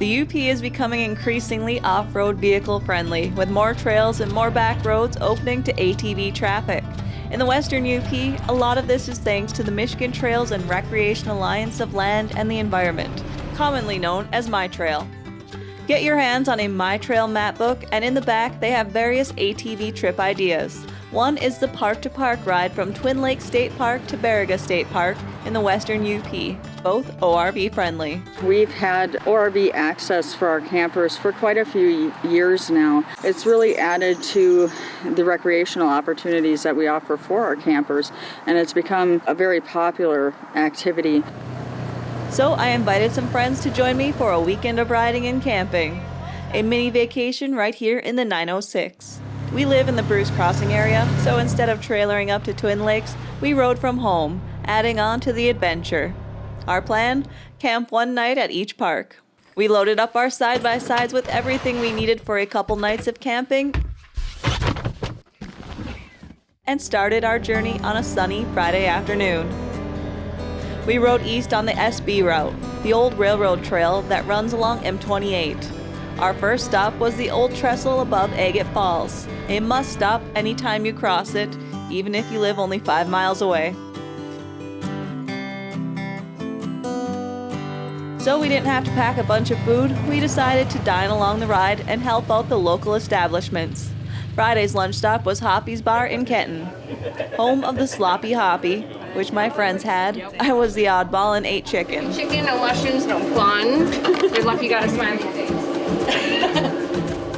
The UP is becoming increasingly off-road vehicle friendly, with more trails and more back roads opening to ATV traffic. In the Western UP, a lot of this is thanks to the Michigan Trails and Recreation Alliance of Land and the Environment, commonly known as MI-TRALE. Get your hands on a MI-TRALE map book, and in the back they have various ATV trip ideas. One is the park-to-park ride from Twin Lakes State Park to Baraga State Park in the Western UP, both ORV friendly. We've had ORV access for our campers for quite a few years now. It's really added to the recreational opportunities that we offer for our campers, and it's become a very popular activity. So I invited some friends to join me for a weekend of riding and camping. A mini vacation right here in the 906. We live in the Bruce Crossing area, so instead of trailering up to Twin Lakes, we rode from home, adding on to the adventure. Our plan? Camp one night at each park. We loaded up our side-by-sides with everything we needed for a couple nights of camping and started our journey on a sunny Friday afternoon. We rode east on the SB route, the old railroad trail that runs along M28. Our first stop was the old trestle above Agate Falls, a must-stop anytime you cross it, even if you live only 5 miles away. So we didn't have to pack a bunch of food. We decided to dine along the ride and help out the local establishments. Friday's lunch stop was Hoppy's Bar in Kenton, home of the Sloppy Hoppy, which my friends had. I was the oddball and ate chicken. Chicken, no mushrooms, no fun. You're lucky you got a smiley face.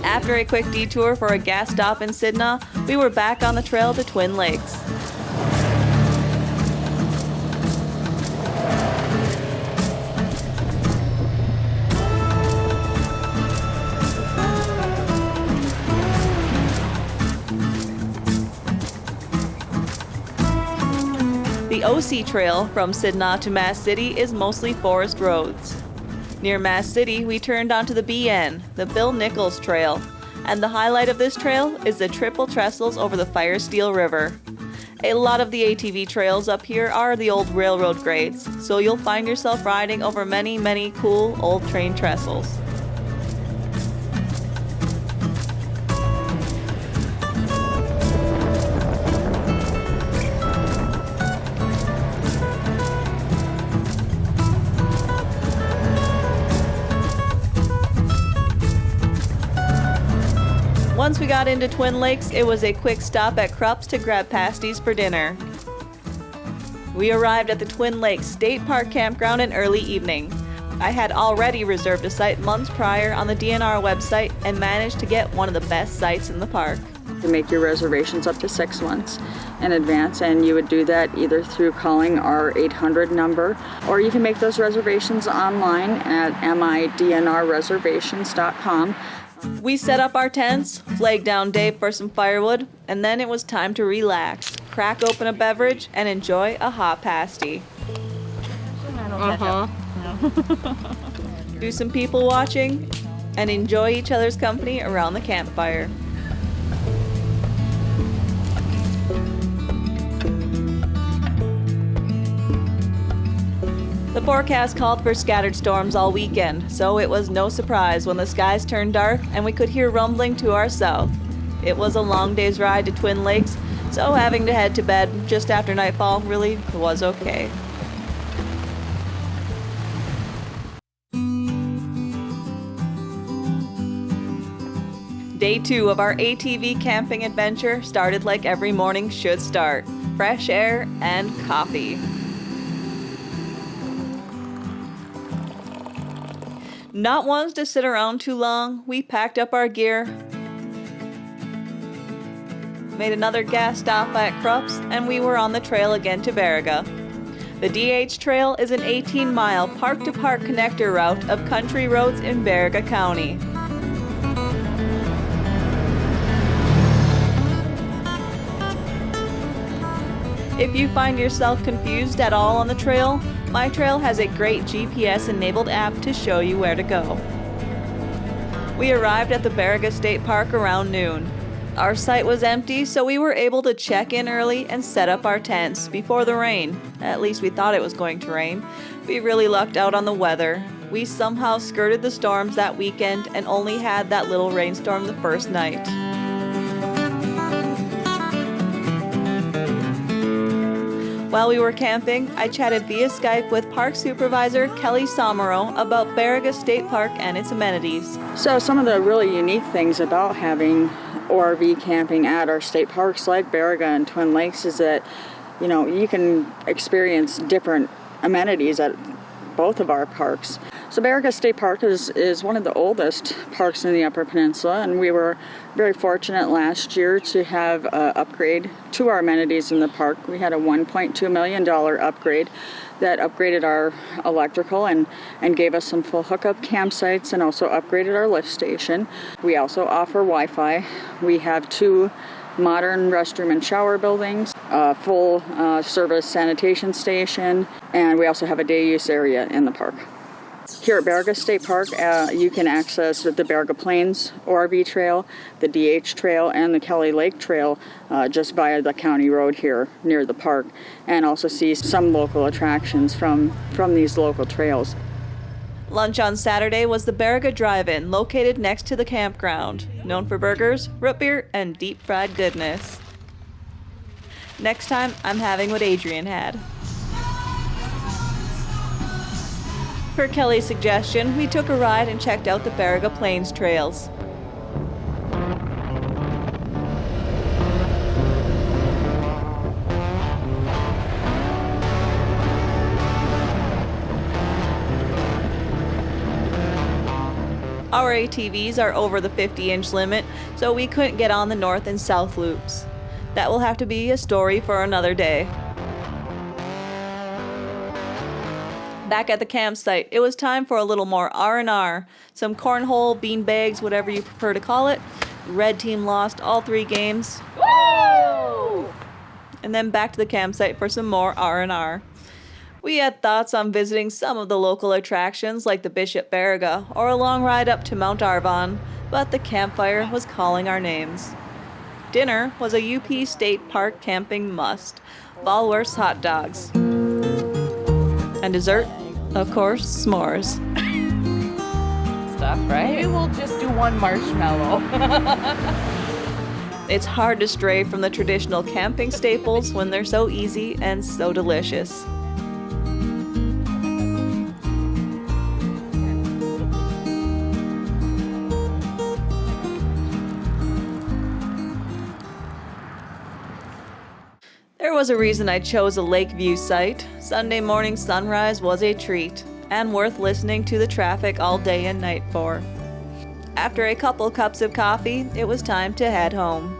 After a quick detour for a gas stop in Sidna, we were back on the trail to Twin Lakes. The OC Trail from Sidna to Mass City is mostly forest roads. Near Mass City, we turned onto the BN, the Bill Nichols Trail, and the highlight of this trail is the triple trestles over the Firesteel River. A lot of the ATV trails up here are the old railroad grades, so you'll find yourself riding over many, many cool old train trestles. Once we got into Twin Lakes, it was a quick stop at Krupp's to grab pasties for dinner. We arrived at the Twin Lakes State Park campground in early evening. I had already reserved a site months prior on the DNR website and managed to get one of the best sites in the park. You make your reservations up to 6 months in advance, and you would do that either through calling our 800 number, or you can make those reservations online at midnrreservations.com. We set up our tents, flagged down Dave for some firewood, and then it was time to relax, crack open a beverage, and enjoy a hot pasty. Do some people watching, and enjoy each other's company around the campfire. The forecast called for scattered storms all weekend, so it was no surprise when the skies turned dark and we could hear rumbling to our south. It was a long day's ride to Twin Lakes, so having to head to bed just after nightfall really was okay. Day 2 of our ATV camping adventure started like every morning should start. Fresh air and coffee. Not ones to sit around too long, we packed up our gear, made another gas stop at Krupp's, and we were on the trail again to Baraga. The DH Trail is an 18-mile park-to-park connector route of country roads in Baraga County. If you find yourself confused at all on the trail, MI-TRALE has a great GPS-enabled app to show you where to go. We arrived at the Baraga State Park around noon. Our site was empty, so we were able to check in early and set up our tents before the rain. At least we thought it was going to rain. We really lucked out on the weather. We somehow skirted the storms that weekend and only had that little rainstorm the first night. While we were camping, I chatted via Skype with Park Supervisor Kelly Somero about Baraga State Park and its amenities. So some of the really unique things about having ORV camping at our state parks like Baraga and Twin Lakes is that, you can experience different amenities at both of our parks. So Baraga State Park is one of the oldest parks in the Upper Peninsula, and we were very fortunate last year to have an upgrade to our amenities in the park. We had a $1.2 million upgrade that upgraded our electrical and gave us some full hookup campsites and also upgraded our lift station. We also offer Wi-Fi. We have 2 modern restroom and shower buildings, a full service sanitation station, and we also have a day use area in the park. Here at Baraga State Park, you can access the Baraga Plains ORV Trail, the DH Trail, and the Kelly Lake Trail just via the county road here near the park, and also see some local attractions from these local trails. Lunch on Saturday was the Baraga Drive-In, located next to the campground, known for burgers, root beer, and deep-fried goodness. Next time, I'm having what Adrian had. Per Kelly's suggestion, we took a ride and checked out the Baraga Plains trails. Our ATVs are over the 50-inch limit, so we couldn't get on the north and south loops. That will have to be a story for another day. Back at the campsite, it was time for a little more R&R. Some cornhole, bean bags, whatever you prefer to call it. Red team lost all 3 games. Woo! And then back to the campsite for some more R&R. We had thoughts on visiting some of the local attractions like the Bishop Baraga or a long ride up to Mount Arvon, but the campfire was calling our names. Dinner was a UP State Park camping must, Ballworth's hot dogs. And dessert, of course, s'mores. Stuff, right? Maybe we'll just do 1 marshmallow. It's hard to stray from the traditional camping staples when they're so easy and so delicious. There was a reason I chose a Lakeview site. Sunday morning sunrise was a treat, and worth listening to the traffic all day and night for. After a couple cups of coffee, it was time to head home.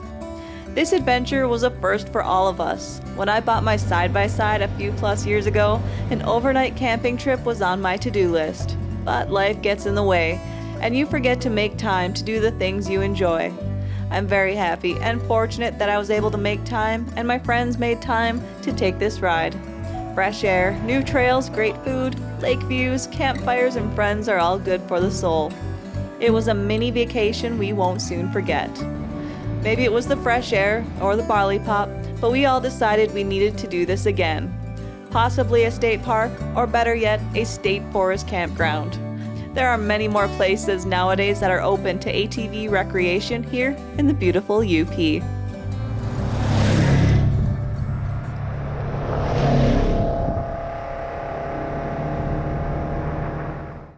This adventure was a first for all of us. When I bought my side-by-side a few plus years ago, an overnight camping trip was on my to-do list. But life gets in the way, and you forget to make time to do the things you enjoy. I'm very happy and fortunate that I was able to make time, and my friends made time to take this ride. Fresh air, new trails, great food, lake views, campfires, and friends are all good for the soul. It was a mini vacation we won't soon forget. Maybe it was the fresh air or the barley pop, but we all decided we needed to do this again. Possibly a state park, or better yet, a state forest campground. There are many more places nowadays that are open to ATV recreation here in the beautiful UP.